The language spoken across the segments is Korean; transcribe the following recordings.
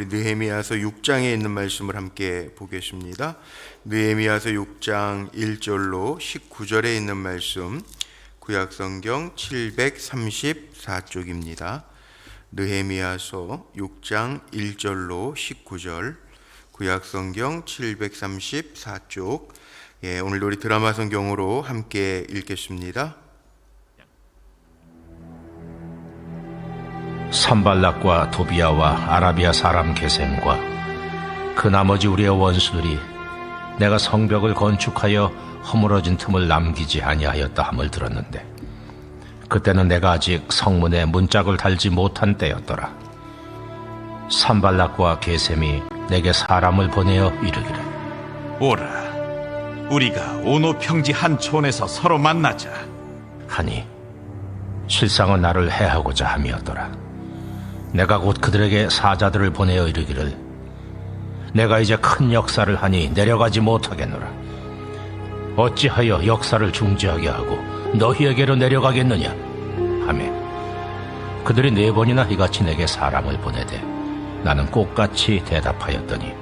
우리 느헤미야서 6장에 있는 말씀을 함께 보겠습니다. 느헤미야서 6장 1절로 19절에 있는 말씀, 구약성경 734쪽입니다. 느헤미야서 6장 1절로 19절, 구약성경 734쪽. 오늘도 우리 드라마 성경으로 함께 읽겠습니다. 산발락과 도비야와 아라비아 사람 게셈과 그 나머지 우리의 원수들이 내가 성벽을 건축하여 허물어진 틈을 남기지 아니하였다 함을 들었는데, 그때는 내가 아직 성문에 문짝을 달지 못한 때였더라. 산발락과 게셈이 내게 사람을 보내어 이르기를, 오라, 우리가 오노 평지 한 촌에서 서로 만나자 하니 실상은 나를 해하고자 함이었더라. 내가 곧 그들에게 사자들을 보내어 이르기를, 내가 이제 큰 역사를 하니 내려가지 못하겠노라. 어찌하여 역사를 중지하게 하고 너희에게로 내려가겠느냐 하매, 그들이 4번이나 이같이 내게 사람을 보내되 나는 꽃같이 대답하였더니,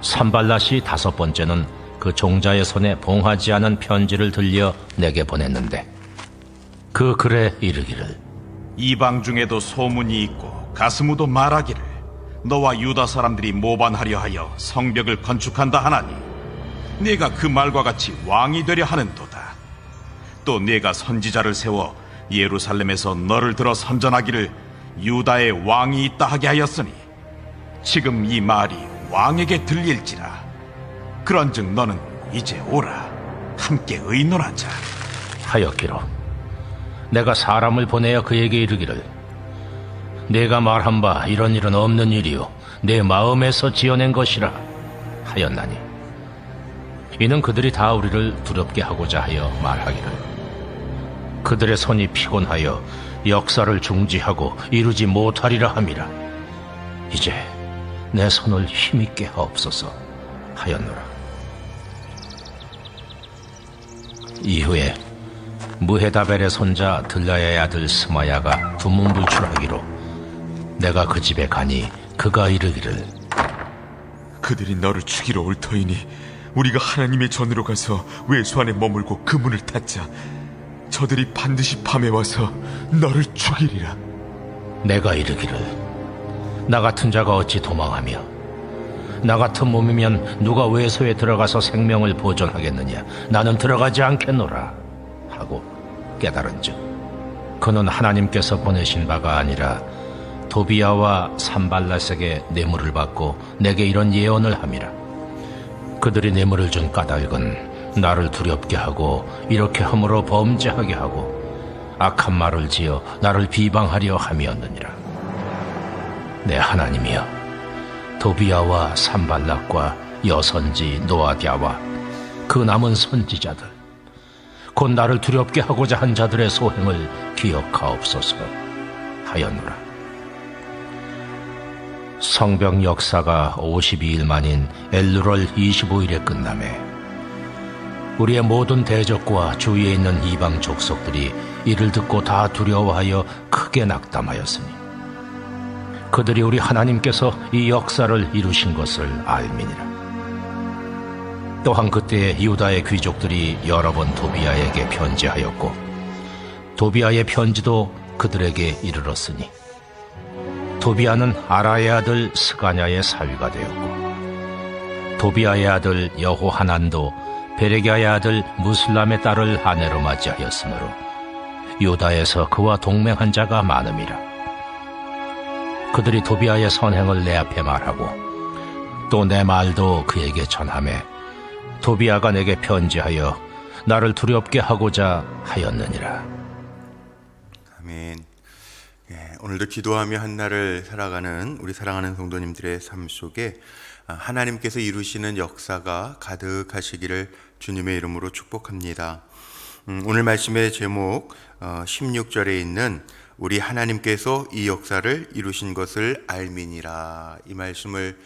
산발랏이 5번째는 그 종자의 손에 봉하지 않은 편지를 들려 내게 보냈는데, 그 글에 이르기를, 이방 중에도 소문이 있고 가스무도 말하기를 너와 유다 사람들이 모반하려 하여 성벽을 건축한다 하나니 네가 그 말과 같이 왕이 되려 하는도다. 또 네가 선지자를 세워 예루살렘에서 너를 들어 선전하기를 유다의 왕이 있다 하게 하였으니 지금 이 말이 왕에게 들릴지라. 그런즉 너는 이제 오라, 함께 의논하자 하였기로 내가 사람을 보내어 그에게 이르기를, 내가 말한 바 이런 일은 없는 일이요 내 마음에서 지어낸 것이라 하였나니, 이는 그들이 다 우리를 두렵게 하고자 하여 말하기를, 그들의 손이 피곤하여 역사를 중지하고 이루지 못하리라 함이라. 이제 내 손을 힘있게 하옵소서 하였노라. 이후에 무헤다벨의 손자 들라야의 아들 스마야가 두문불출하기로 내가 그 집에 가니 그가 이르기를, 그들이 너를 죽이러 올 터이니 우리가 하나님의 전으로 가서 외수 안에 머물고 그 문을 닫자. 저들이 반드시 밤에 와서 너를 죽이리라. 내가 이르기를, 나 같은 자가 어찌 도망하며 나 같은 몸이면 누가 외소에 들어가서 생명을 보존하겠느냐. 나는 들어가지 않겠노라 하고 깨달은즉, 그는 하나님께서 보내신 바가 아니라 도비야와 산발랏에게 뇌물을 받고 내게 이런 예언을 함이라. 그들이 뇌물을 준 까닭은 나를 두렵게 하고 이렇게 함으로 범죄하게 하고 악한 말을 지어 나를 비방하려 함이었느니라. 내 하나님이여, 도비야와 산발락과 여선지 노아디아와 그 남은 선지자들, 곧 나를 두렵게 하고자 한 자들의 소행을 기억하옵소서 하였노라. 성벽 역사가 52일 만인 엘루럴 25일에 끝나매 우리의 모든 대적과 주위에 있는 이방 족속들이 이를 듣고 다 두려워하여 크게 낙담하였으니, 그들이 우리 하나님께서 이 역사를 이루신 것을 알미니라. 또한 그때 유다의 귀족들이 여러 번 도비야에게 편지하였고 도비야의 편지도 그들에게 이르렀으니, 도비야는 아라의 아들 스가냐의 사위가 되었고 도비야의 아들 여호하난도 베레기야의 아들 무슬람의 딸을 아내로 맞이하였으므로 유다에서 그와 동맹한 자가 많음이라. 그들이 도비야의 선행을 내 앞에 말하고 또 내 말도 그에게 전하매, 도비야가 내게 편지하여 나를 두렵게 하고자 하였느니라. 아멘. 오늘도 기도하며 한날을 살아가는 우리 사랑하는 성도님들의 삶 속에 하나님께서 이루시는 역사가 가득하시기를 주님의 이름으로 축복합니다. 오늘 말씀의 제목 16절에 있는 우리 하나님께서 이 역사를 이루신 것을 알미니라, 이 말씀을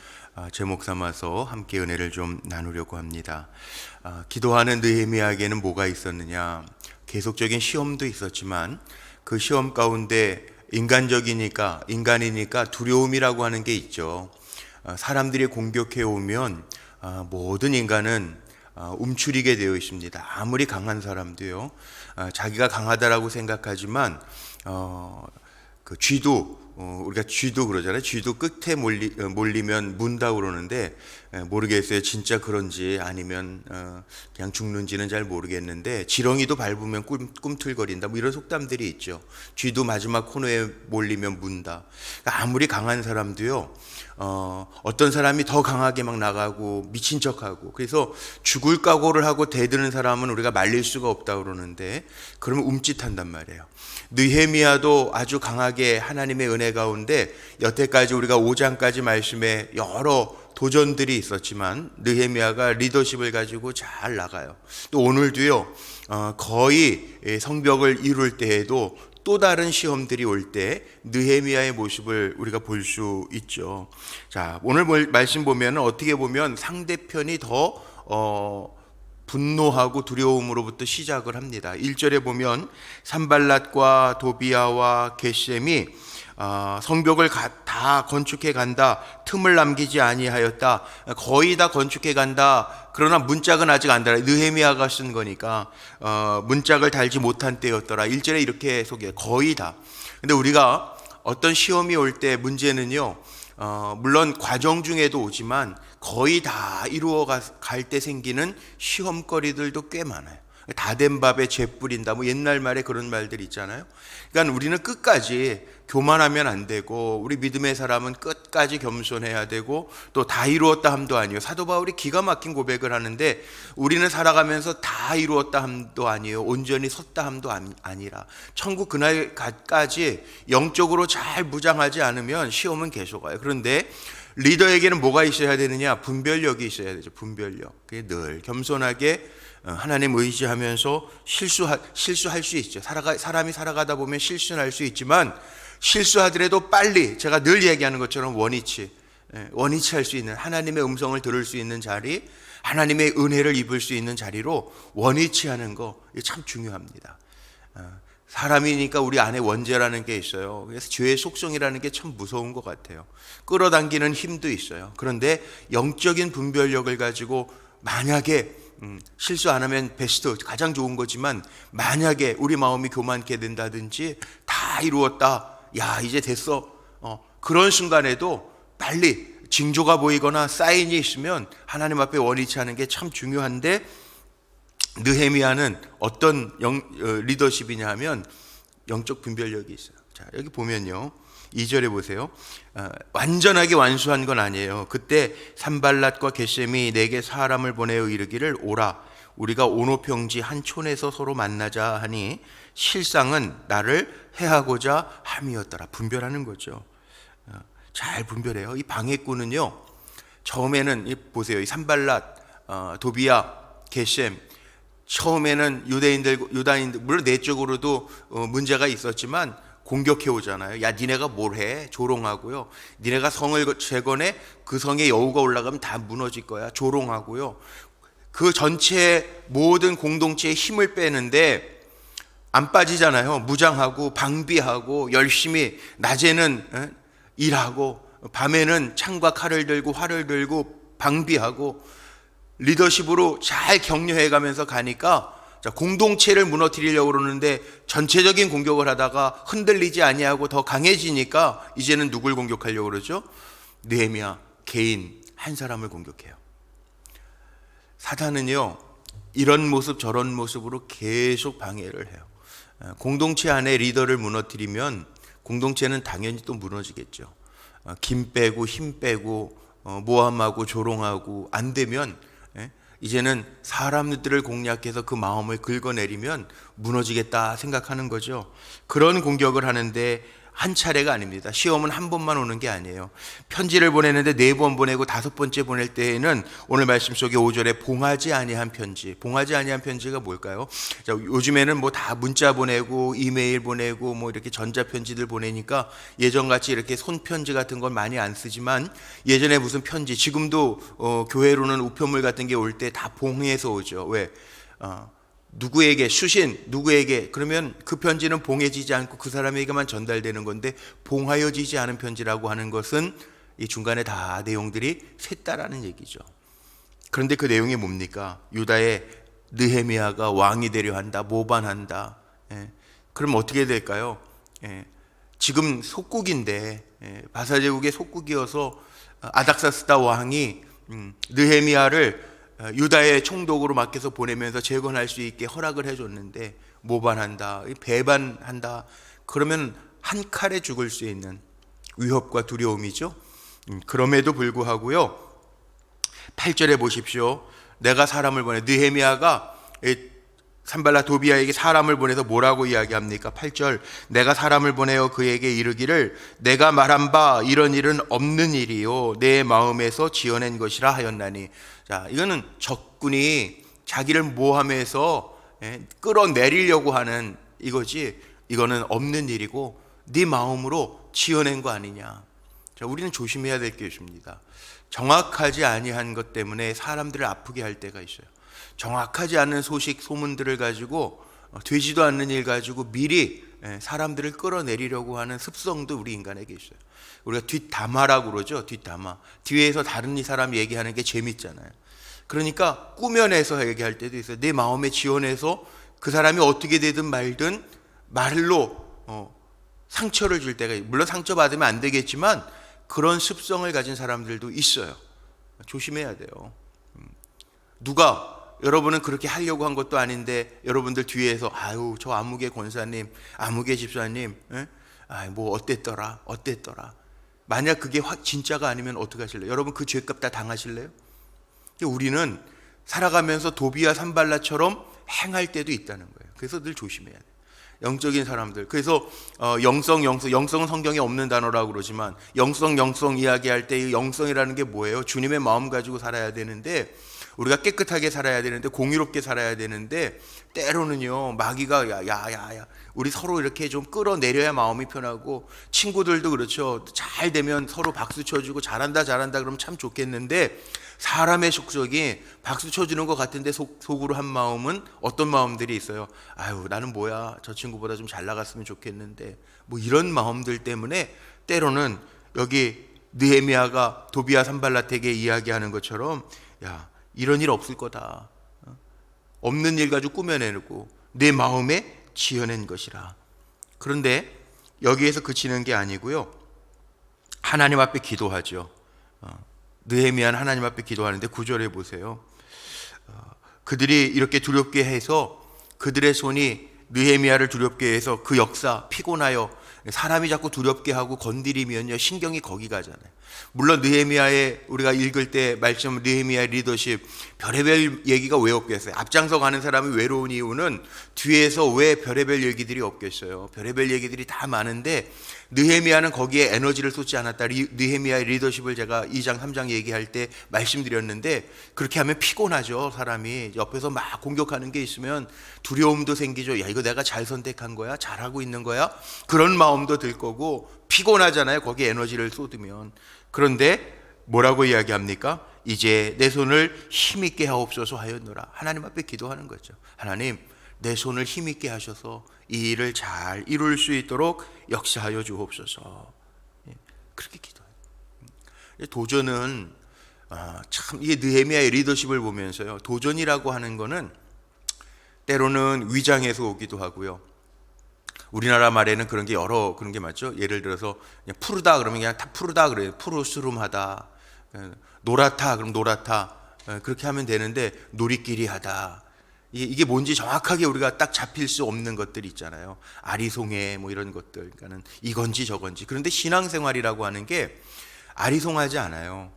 제목 삼아서 함께 은혜를 좀 나누려고 합니다. 기도하는 느헤미야에게는 뭐가 있었느냐? 계속적인 시험도 있었지만 그 시험 가운데 인간이니까 두려움이라고 하는 게 있죠. 사람들이 공격해 오면 모든 인간은 움츠리게 되어 있습니다. 아무리 강한 사람도요. 자기가 강하다라고 생각하지만 그 우리가 쥐도 그러잖아요. 쥐도 끝에 몰리면 문다 그러는데 모르겠어요. 진짜 그런지 아니면 그냥 죽는지는 잘 모르겠는데 지렁이도 밟으면 꿈틀거린다. 뭐 이런 속담들이 있죠. 쥐도 마지막 코너에 몰리면 문다. 그러니까 아무리 강한 사람도요. 어떤 사람이 더 강하게 막 나가고 미친 척하고 그래서 죽을 각오를 하고 대드는 사람은 우리가 말릴 수가 없다 그러는데 그러면 움찔한단 말이에요. 느헤미야도 아주 강하게 하나님의 은혜 가운데 여태까지 우리가 5장까지 말씀에 여러 도전들이 있었지만 느헤미야가 리더십을 가지고 잘 나가요. 또 오늘도요 거의 성벽을 이룰 때에도 또 다른 시험들이 올 때 느헤미야의 모습을 우리가 볼 수 있죠. 자, 오늘 말씀 보면 어떻게 보면 상대편이 더 분노하고 두려움으로부터 시작을 합니다. 1절에 보면 산발랏과 도비야와 게셈이 성벽을 다 건축해 간다. 틈을 남기지 아니하였다. 거의 다 건축해 간다. 그러나 문짝은 아직 안 달아. 느헤미야가 쓴 거니까 문짝을 달지 못한 때였더라. 1절에 이렇게 소개해. 거의 다. 근데 우리가 어떤 시험이 올 때 문제는요. 물론 과정 중에도 오지만 거의 다 이루어 갈 때 생기는 시험거리들도 꽤 많아요. 다 된 밥에 재 뿌린다. 뭐 옛날 말에 그런 말들 있잖아요. 그러니까 우리는 끝까지 교만하면 안 되고 우리 믿음의 사람은 끝까지 겸손해야 되고 또 다 이루었다 함도 아니에요. 사도 바울이 기가 막힌 고백을 하는데 우리는 살아가면서 다 이루었다 함도 아니에요. 온전히 섰다 함도 아니라 천국 그날까지 영적으로 잘 무장하지 않으면 시험은 계속 와요. 그런데 리더에게는 뭐가 있어야 되느냐? 분별력이 있어야 되죠. 분별력. 그게 늘 겸손하게 하나님 의지하면서 실수할 수 있죠. 사람이 살아가다 보면 실수는 할 수 있지만 실수하더라도 빨리 제가 늘 얘기하는 것처럼 원위치 할 수 있는 하나님의 음성을 들을 수 있는 자리, 하나님의 은혜를 입을 수 있는 자리로 원위치하는 거 참 중요합니다. 사람이니까 우리 안에 원죄라는 게 있어요. 그래서 죄의 속성이라는 게 참 무서운 것 같아요. 끌어당기는 힘도 있어요. 그런데 영적인 분별력을 가지고 만약에 실수 안 하면 베스트, 가장 좋은 거지만 만약에 우리 마음이 교만케 된다든지 다 이루었다, 야 이제 됐어, 그런 순간에도 빨리 징조가 보이거나 사인이 있으면 하나님 앞에 원위치하는 게 참 중요한데 느헤미야는 어떤 리더십이냐 하면 영적 분별력이 있어요. 자, 여기 보면요 2절에 보세요. 완전하게 완수한 건 아니에요. 그때 산발랏과 게셈이 내게 사람을 보내어 이르기를 오라 우리가 오노평지 한 촌에서 서로 만나자 하니 실상은 나를 해하고자 함이었더라. 분별하는 거죠. 잘 분별해요. 이 방해꾼은요 처음에는 보세요. 이 산발랏, 도비야, 게셈 처음에는 유다인들 물론 내적으로도 문제가 있었지만 공격해 오잖아요. 야 니네가 뭘 해? 조롱하고요. 니네가 성을 재건해 그 성에 여우가 올라가면 다 무너질 거야. 조롱하고요. 그 전체 모든 공동체의 힘을 빼는데 안 빠지잖아요. 무장하고 방비하고 열심히 낮에는 일하고 밤에는 창과 칼을 들고 활을 들고 방비하고 리더십으로 잘 격려해 가면서 가니까 자, 공동체를 무너뜨리려고 그러는데 전체적인 공격을 하다가 흔들리지 아니하고 더 강해지니까 이제는 누굴 공격하려고 그러죠? 느헤미야 개인 한 사람을 공격해요. 사탄은요 이런 모습 저런 모습으로 계속 방해를 해요. 공동체 안에 리더를 무너뜨리면 공동체는 당연히 또 무너지겠죠. 김 빼고 힘 빼고 모함하고 조롱하고 안 되면 이제는 사람들을 공략해서 그 마음을 긁어내리면 무너지겠다 생각하는 거죠. 그런 공격을 하는데 한 차례가 아닙니다. 시험은 한 번만 오는 게 아니에요. 편지를 보내는데 4번 보내고 5번째 보낼 때에는 오늘 말씀 속에 5절에 봉하지 아니한 편지. 봉하지 아니한 편지가 뭘까요? 자, 요즘에는 뭐 다 문자 보내고 이메일 보내고 뭐 이렇게 전자편지들 보내니까 예전같이 이렇게 손편지 같은 건 많이 안 쓰지만 예전에 무슨 편지, 지금도 교회로는 우편물 같은 게 올 때 다 봉해서 오죠. 왜? 누구에게 수신 누구에게 그러면 그 편지는 봉해지지 않고 그 사람에게만 전달되는 건데 봉하여지지 않은 편지라고 하는 것은 이 중간에 다 내용들이 샜다라는 얘기죠. 그런데 그 내용이 뭡니까? 유다의 느헤미야가 왕이 되려 한다, 모반한다. 그럼 어떻게 될까요? 지금 속국인데 바사제국의 속국이어서 아닥사스다 왕이 느헤미야를 유다의 총독으로 맡겨서 보내면서 재건할 수 있게 허락을 해줬는데 모반한다, 배반한다. 그러면 한 칼에 죽을 수 있는 위협과 두려움이죠. 그럼에도 불구하고요, 8절에 보십시오. 내가 사람을 보내, 느헤미야가 산발라 도비아에게 사람을 보내서 뭐라고 이야기합니까? 8절, 내가 사람을 보내어 그에게 이르기를 내가 말한 바 이런 일은 없는 일이요 내 마음에서 지어낸 것이라 하였나니. 자, 이거는 적군이 자기를 모함해서 끌어내리려고 하는 이거지, 이거는 없는 일이고 네 마음으로 지어낸 거 아니냐. 자, 우리는 조심해야 될 게 있습니다. 정확하지 아니한 것 때문에 사람들을 아프게 할 때가 있어요. 정확하지 않은 소식, 소문들을 가지고 되지도 않는 일 가지고 미리 사람들을 끌어내리려고 하는 습성도 우리 인간에게 있어요. 우리가 뒷담화라고 그러죠. 뒷담화. 뒤에서 다른 사람 얘기하는 게 재밌잖아요. 그러니까 꾸며내서 얘기할 때도 있어요. 내 마음에 지어내서 그 사람이 어떻게 되든 말든 말로 상처를 줄 때가 있어요. 물론 상처받으면 안 되겠지만 그런 습성을 가진 사람들도 있어요. 조심해야 돼요. 누가 여러분은 그렇게 하려고 한 것도 아닌데 여러분들 뒤에서 아유 저 아무개 권사님, 아무개 집사님, 뭐 어땠더라. 만약 그게 진짜가 아니면 어떻게 하실래요? 여러분 그 죄값 다 당하실래요? 우리는 살아가면서 도비야 산발라처럼 행할 때도 있다는 거예요. 그래서 늘 조심해야 돼요. 영적인 사람들. 그래서 영성은 성경에 없는 단어라고 그러지만 영성 이야기할 때 이 영성이라는 게 뭐예요? 주님의 마음 가지고 살아야 되는데, 우리가 깨끗하게 살아야 되는데, 공의롭게 살아야 되는데, 때로는요 마귀가 야야야 우리 서로 이렇게 좀 끌어내려야 마음이 편하고, 친구들도 그렇죠. 잘 되면 서로 박수 쳐주고 잘한다 그러면 참 좋겠는데, 사람의 속성이 박수 쳐주는 것 같은데 속으로 한 마음은 어떤 마음들이 있어요. 아유 나는 뭐야, 저 친구보다 좀 잘 나갔으면 좋겠는데, 뭐 이런 마음들 때문에 때로는 여기 느헤미야가 도비야 산발라에게 이야기하는 것처럼 야 이런 일 없을 거다, 없는 일 가지고 꾸며내고 내 마음에 지어낸 것이라. 그런데 여기에서 그치는 게 아니고요, 하나님 앞에 기도하죠. 느헤미야는 하나님 앞에 기도하는데 9절에 보세요. 그들이 이렇게 두렵게 해서, 그들의 손이 느헤미야를 두렵게 해서 그 역사 피곤하여, 사람이 자꾸 두렵게 하고 건드리면요 신경이 거기 가잖아요. 물론 느헤미야의 우리가 읽을 때 말씀, 느헤미야의 리더십 별의별 얘기가 왜 없겠어요? 앞장서 가는 사람이 외로운 이유는 뒤에서 왜 별의별 얘기들이 없겠어요? 별의별 얘기들이 다 많은데 느헤미야는 거기에 에너지를 쏟지 않았다. 느헤미야의 리더십을 제가 2장 3장 얘기할 때 말씀드렸는데, 그렇게 하면 피곤하죠. 사람이 옆에서 막 공격하는 게 있으면 두려움도 생기죠. 야 이거 내가 잘 선택한 거야? 잘하고 있는 거야? 그런 마음도 들 거고 피곤하잖아요, 거기에 에너지를 쏟으면. 그런데 뭐라고 이야기합니까? 이제 내 손을 힘있게 하옵소서 하였노라. 하나님 앞에 기도하는 거죠. 하나님 내 손을 힘있게 하셔서 이 일을 잘 이룰 수 있도록 역사하여 주옵소서. 그렇게 기도해요. 도전은 참 이게 느헤미야의 리더십을 보면서요, 도전이라고 하는 거는 때로는 위장에서 오기도 하고요. 우리나라 말에는 그런 게 그런 게 맞죠. 예를 들어서 그냥 푸르다 그러면 그냥 다 푸르다 그래요. 푸르스름하다. 노랗다 그럼 노랗다. 그렇게 하면 되는데 놀이끼리 하다. 이게 뭔지 정확하게 우리가 딱 잡힐 수 없는 것들이 있잖아요. 아리송해 뭐 이런 것들. 그러니까는 이건지 저건지. 그런데 신앙생활이라고 하는 게 아리송하지 않아요.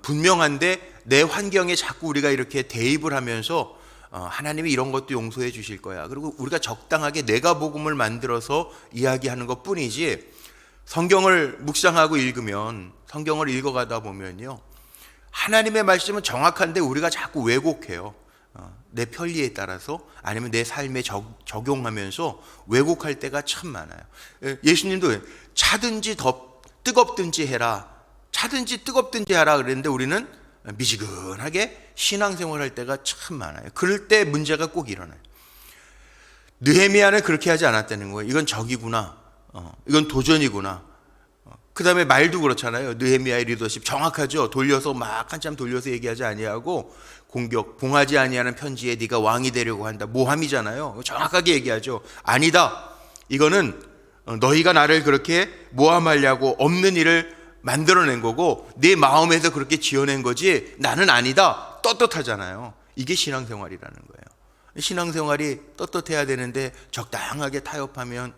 분명한데 내 환경에 자꾸 우리가 이렇게 대입을 하면서 하나님이 이런 것도 용서해 주실 거야. 그리고 우리가 적당하게 내가 복음을 만들어서 이야기하는 것 뿐이지, 성경을 묵상하고 읽으면, 성경을 읽어가다 보면요 하나님의 말씀은 정확한데 우리가 자꾸 왜곡해요. 내 편리에 따라서, 아니면 내 삶에 적용하면서 왜곡할 때가 참 많아요. 예수님도 차든지 뜨겁든지 해라, 차든지 뜨겁든지 하라 그랬는데 우리는 미지근하게 신앙생활 할 때가 참 많아요. 그럴 때 문제가 꼭 일어나요. 느헤미야는 그렇게 하지 않았다는 거예요. 이건 적이구나. 이건 도전이구나. 그 다음에 말도 그렇잖아요. 느헤미야의 리더십 정확하죠. 돌려서 막 한참 돌려서 얘기하지 아니하고 공격, 봉하지 아니하는 편지에 네가 왕이 되려고 한다. 모함이잖아요. 정확하게 얘기하죠. 아니다. 이거는 너희가 나를 그렇게 모함하려고 없는 일을 만들어낸 거고 네 마음에서 그렇게 지어낸 거지 나는 아니다. 떳떳하잖아요. 이게 신앙생활이라는 거예요. 신앙생활이 떳떳해야 되는데 적당하게 타협하면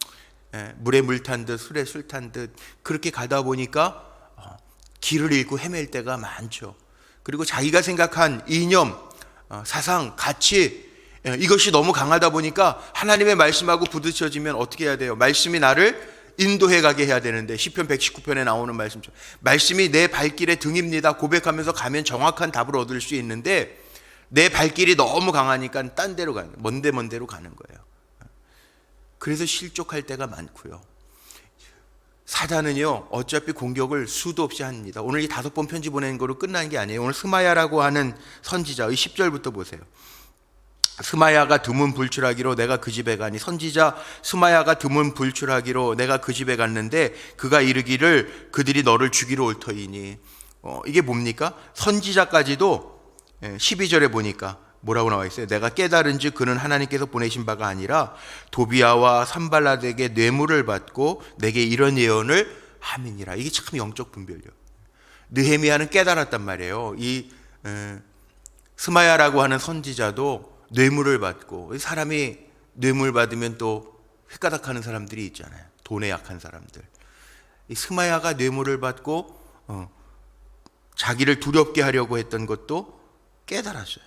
물에 물 탄 듯 술에 술 탄 듯 그렇게 가다 보니까 길을 잃고 헤맬 때가 많죠. 그리고 자기가 생각한 이념, 사상, 가치 이것이 너무 강하다 보니까 하나님의 말씀하고 부딪혀지면 어떻게 해야 돼요? 말씀이 나를 인도해 가게 해야 되는데 시편 119편에 나오는 말씀처럼 말씀이 내 발길의 등입니다 고백하면서 가면 정확한 답을 얻을 수 있는데 내 발길이 너무 강하니까 딴 데로 가는 거예요. 먼 데로 가는 거예요. 그래서 실족할 때가 많고요. 사단은요 어차피 공격을 수도 없이 합니다. 오늘 이 5번 편지 보낸 거로 끝나는 게 아니에요. 오늘 스마야라고 하는 선지자의 10절부터 보세요. 스마야가 드문 불출하기로 내가 그 집에 가니 선지자 스마야가 드문 불출하기로 내가 그 집에 갔는데 그가 이르기를 그들이 너를 죽이러 올 터이니 이게 뭡니까? 선지자까지도 12절에 보니까 뭐라고 나와 있어요? 내가 깨달은즉 그는 하나님께서 보내신 바가 아니라 도비아와 산발라드에게 뇌물을 받고 내게 이런 예언을 함이니라. 이게 참 영적 분별력. 느헤미야는 깨달았단 말이에요. 이 스마야라고 하는 선지자도 뇌물을 받고 사람이 뇌물 받으면 또 획가닥하는 사람들이 있잖아요. 돈에 약한 사람들. 이 스마야가 뇌물을 받고 자기를 두렵게 하려고 했던 것도 깨달았어요.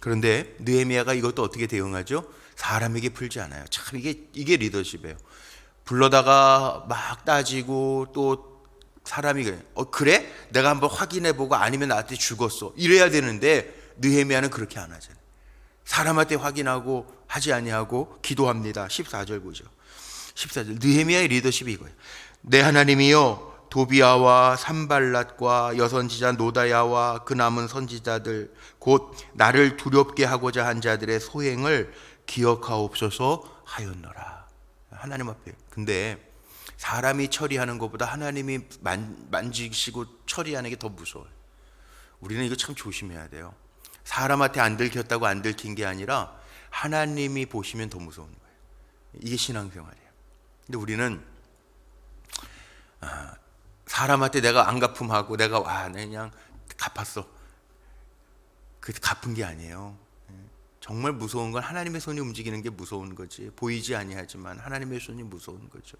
그런데 느헤미야가 이것도 어떻게 대응하죠? 사람에게 풀지 않아요. 참 이게 리더십이에요. 불러다가 막 따지고 또 사람이 그래? 내가 한번 확인해보고 아니면 나한테 죽었어. 이래야 되는데 느헤미야는 그렇게 안 하잖아요. 사람한테 확인하고 하지 아니하고 기도합니다. 14절 보죠. 14절 느헤미야의 리더십이 이거예요. 내 하나님이여 도비아와 산발랏과 여선지자 노다야와 그 남은 선지자들 곧 나를 두렵게 하고자 한 자들의 소행을 기억하옵소서 하였노라. 하나님 앞에. 근데 사람이 처리하는 것보다 하나님이 만지시고 처리하는 게 더 무서워요. 우리는 이거 참 조심해야 돼요. 사람한테 안 들켰다고 안 들킨 게 아니라 하나님이 보시면 더 무서운 거예요. 이게 신앙생활이에요. 근데 우리는 사람한테 내가 안 갚음하고 내가 그냥 갚았어. 그 갚은 게 아니에요. 정말 무서운 건 하나님의 손이 움직이는 게 무서운 거지. 보이지 아니하지만 하나님의 손이 무서운 거죠.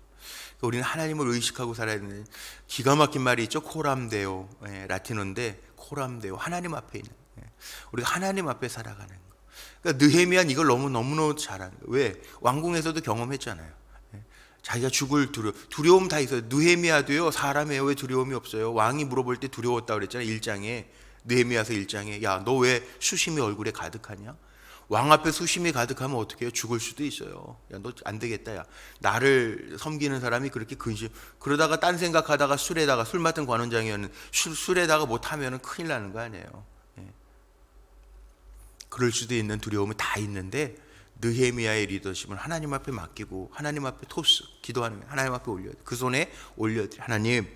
그러니까 우리는 하나님을 의식하고 살아야 되는 기가 막힌 말이 있죠. 코람데오. 라틴어인데 코람데오. 하나님 앞에 있는. 우리가 하나님 앞에 살아가는 거. 그러니까 느헤미야는 이걸 너무너무 잘하는 거예요. 왜? 왕궁에서도 경험했잖아요. 자기가 죽을 두려움 다 있어요. 느헤미야도요 사람이에요. 왜 두려움이 없어요? 왕이 물어볼 때 두려웠다고 그랬잖아요. 1장에 느헤미야서 1장에 야 너 왜 수심이 얼굴에 가득하냐? 왕 앞에 수심이 가득하면 어떻게 해요? 죽을 수도 있어요. 야 너 안 되겠다. 야 나를 섬기는 사람이 그렇게 근심 그러다가 딴 생각하다가 술 맡은 관원장이었는데 술에다가 못하면 큰일 나는 거 아니에요. 그럴 수도 있는 두려움이 다 있는데 느헤미야의 리더십은 하나님 앞에 맡기고 하나님 앞에 기도하는 거예요. 하나님 앞에 올려요. 그 손에 올려드려. 하나님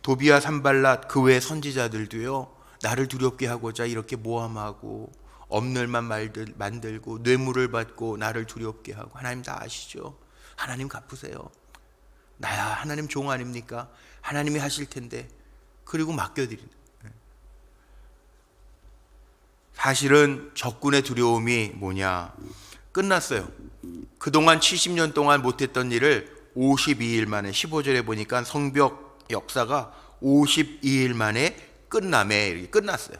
도비아 산발랏 그 외 선지자들도요 나를 두렵게 하고자 이렇게 모함하고 엄늘만 만들고 뇌물을 받고 나를 두렵게 하고 하나님 다 아시죠? 하나님 갚으세요. 나야 하나님 종 아닙니까? 하나님이 하실 텐데 그리고 맡겨드린다. 사실은 적군의 두려움이 뭐냐? 끝났어요. 그동안 70년 동안 못했던 일을 52일 만에 15절에 보니까 성벽 역사가 52일 만에 끝남에 이렇게 끝났어요.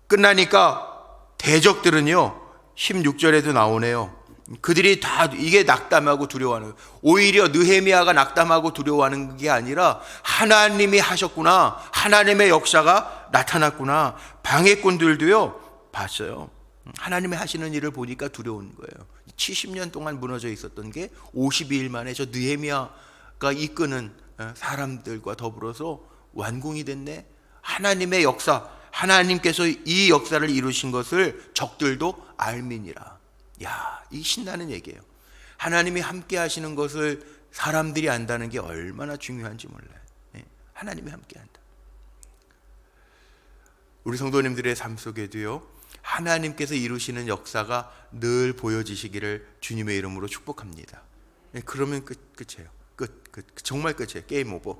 끝나니까 대적들은요 16절에도 나오네요. 그들이 다 이게 낙담하고 두려워하는 거예요. 오히려 느헤미야가 낙담하고 두려워하는 게 아니라 하나님이 하셨구나. 하나님의 역사가 나타났구나. 방해꾼들도요 봤어요. 하나님이 하시는 일을 보니까 두려운 거예요. 70년 동안 무너져 있었던 게 52일 만에 저 느헤미야가 이끄는 사람들과 더불어서 완공이 됐네. 하나님의 역사, 하나님께서 이 역사를 이루신 것을 적들도 알미니라. 야, 이 신나는 얘기예요. 하나님이 함께 하시는 것을 사람들이 안다는 게 얼마나 중요한지 몰라요. 하나님이 함께 한다. 우리 성도님들의 삶 속에도요, 하나님께서 이루시는 역사가 늘 보여지시기를 주님의 이름으로 축복합니다. 그러면 끝이에요. 정말 끝이에요. 게임 오버.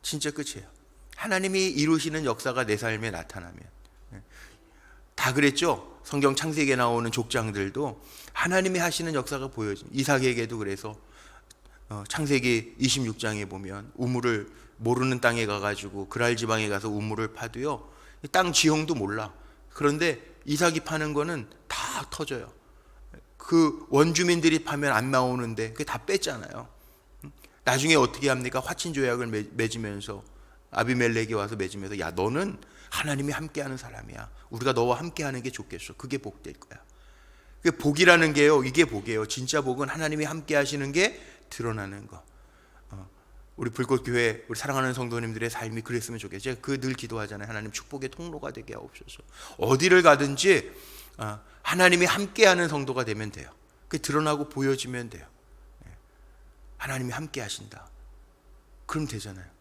진짜 끝이에요. 하나님이 이루시는 역사가 내 삶에 나타나면. 다 그랬죠. 성경 창세기에 나오는 족장들도 하나님이 하시는 역사가 보여진. 이삭에게도 그래서 창세기 26장에 보면 우물을 모르는 땅에 가가지고 그랄 지방에 가서 우물을 파도요, 땅 지형도 몰라. 그런데 이삭이 파는 거는 다 터져요. 그 원주민들이 파면 안 나오는데 그게 다 뺐잖아요. 나중에 어떻게 합니까? 화친 조약을 맺으면서 아비멜렉이 와서 맺으면서, 야, 너는 하나님이 함께하는 사람이야. 우리가 너와 함께하는 게 좋겠어. 그게 복될 거야. 그게 복이라는 게요, 이게 복이에요. 진짜 복은 하나님이 함께하시는 게 드러나는 거. 우리 불꽃교회, 우리 사랑하는 성도님들의 삶이 그랬으면 좋겠어요. 제가 늘 기도하잖아요. 하나님 축복의 통로가 되게 하옵소서. 어디를 가든지 하나님이 함께하는 성도가 되면 돼요. 그게 드러나고 보여지면 돼요. 하나님이 함께하신다. 그럼 되잖아요.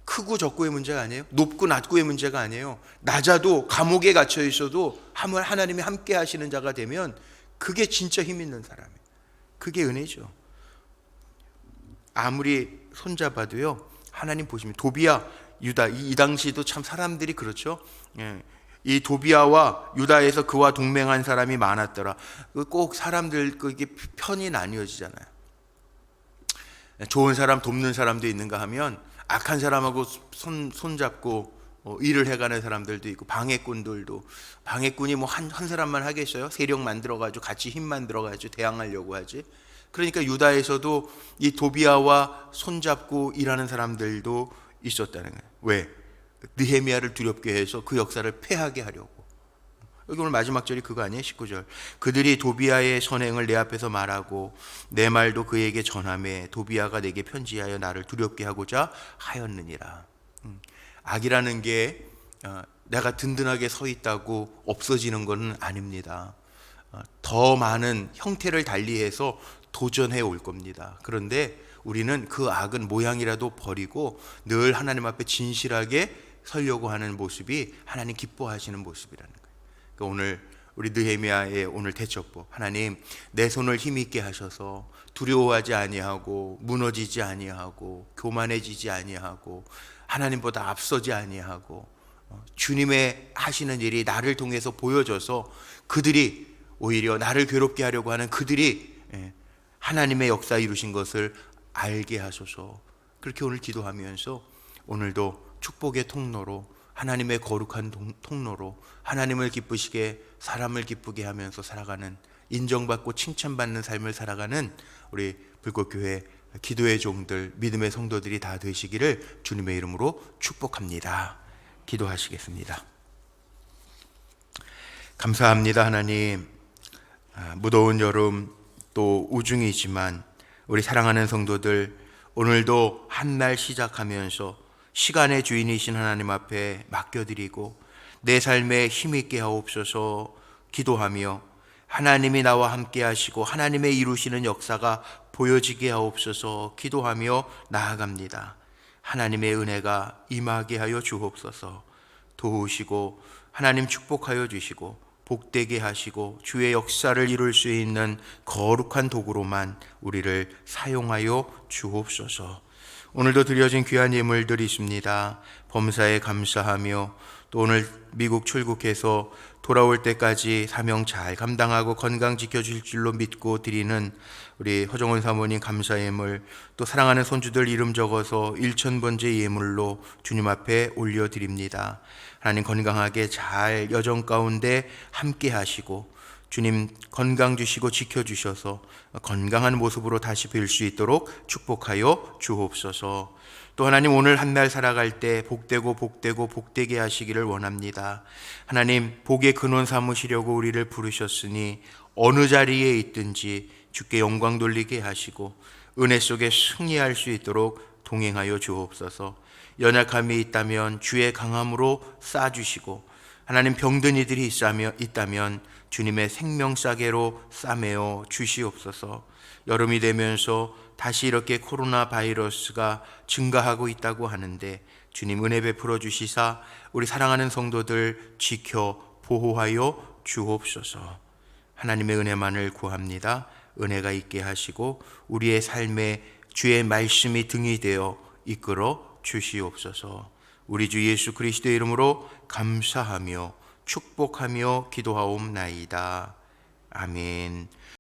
크고 적고의 문제가 아니에요. 높고 낮고의 문제가 아니에요. 낮아도 감옥에 갇혀 있어도 하나님이 함께하시는 자가 되면 그게 진짜 힘 있는 사람이에요. 그게 은혜죠. 아무리 손잡아도요, 하나님 보시면 도비야, 유다, 이 당시도 참 사람들이 그렇죠. 이 도비야와 유다에서 그와 동맹한 사람이 많았더라. 꼭 사람들 그게 편이 나뉘어지잖아요. 좋은 사람 돕는 사람도 있는가 하면 악한 사람하고 손잡고 일을 해가는 사람들도 있고, 방해꾼이 뭐 한 사람만 하겠어요? 세력 만들어가지고 같이 힘 만들어가지고 대항하려고 하지. 그러니까 유다에서도 이 도비야와 손잡고 일하는 사람들도 있었다는 거예요. 왜? 느헤미야를 두렵게 해서 그 역사를 패하게 하려고. 여기 오늘 마지막 절이 그거 아니에요? 19절. 그들이 도비야의 선행을 내 앞에서 말하고 내 말도 그에게 전하매 도비야가 내게 편지하여 나를 두렵게 하고자 하였느니라. 악이라는 게 내가 든든하게 서 있다고 없어지는 것은 아닙니다. 더 많은 형태를 달리해서 도전해 올 겁니다. 그런데 우리는 그 악은 모양이라도 버리고 늘 하나님 앞에 진실하게 서려고 하는 모습이 하나님 기뻐하시는 모습이라는 거예요. 그러니까 오늘 우리 느헤미야의 오늘 대처법, 하나님 내 손을 힘있게 하셔서 두려워하지 아니하고 무너지지 아니하고 교만해지지 아니하고 하나님보다 앞서지 아니하고 주님의 하시는 일이 나를 통해서 보여져서 그들이 오히려 나를 괴롭게 하려고 하는 그들이 하나님의 역사 이루신 것을 알게 하소서. 그렇게 오늘 기도하면서 오늘도 축복의 통로로, 하나님의 거룩한 통로로 하나님을 기쁘시게 사람을 기쁘게 하면서 살아가는, 인정받고 칭찬받는 삶을 살아가는 우리 불꽃교회 기도의 종들, 믿음의 성도들이 다 되시기를 주님의 이름으로 축복합니다. 기도하시겠습니다. 감사합니다. 하나님, 무더운 여름 또 우중이지만 우리 사랑하는 성도들 오늘도 한 날 시작하면서 시간의 주인이신 하나님 앞에 맡겨드리고 내 삶에 힘있게 하옵소서 기도하며, 하나님이 나와 함께 하시고 하나님의 이루시는 역사가 보여지게 하옵소서 기도하며 나아갑니다. 하나님의 은혜가 임하게 하여 주옵소서. 도우시고 하나님 축복하여 주시고 복되게 하시고 주의 역사를 이룰 수 있는 거룩한 도구로만 우리를 사용하여 주옵소서. 오늘도 드려진 귀한 예물들이 있습니다. 범사에 감사하며 또 오늘 미국 출국해서 돌아올 때까지 사명 잘 감당하고 건강 지켜주실 줄로 믿고 드리는 우리 허정원 사모님 감사 예물, 또 사랑하는 손주들 이름 적어서 1000번째 예물로 주님 앞에 올려드립니다. 하나님 건강하게 잘 여정 가운데 함께 하시고 주님 건강 주시고 지켜주셔서 건강한 모습으로 다시 뵐 수 있도록 축복하여 주옵소서. 또 하나님 오늘 한 날 살아갈 때 복되고 복되게 하시기를 원합니다. 하나님 복의 근원 삼으시려고 우리를 부르셨으니 어느 자리에 있든지 주께 영광 돌리게 하시고 은혜 속에 승리할 수 있도록 동행하여 주옵소서. 연약함이 있다면 주의 강함으로 싸주시고, 하나님 병든 이들이 있다면 주님의 생명싸개로 싸매어 주시옵소서. 여름이 되면서 다시 이렇게 코로나 바이러스가 증가하고 있다고 하는데 주님 은혜 베풀어 주시사 우리 사랑하는 성도들 지켜 보호하여 주옵소서. 하나님의 은혜만을 구합니다. 은혜가 있게 하시고 우리의 삶에 주의 말씀이 등이 되어 이끌어 주시옵소서. 우리 주 예수 그리스도의 이름으로 감사하며 축복하며 기도하옵나이다. 아멘.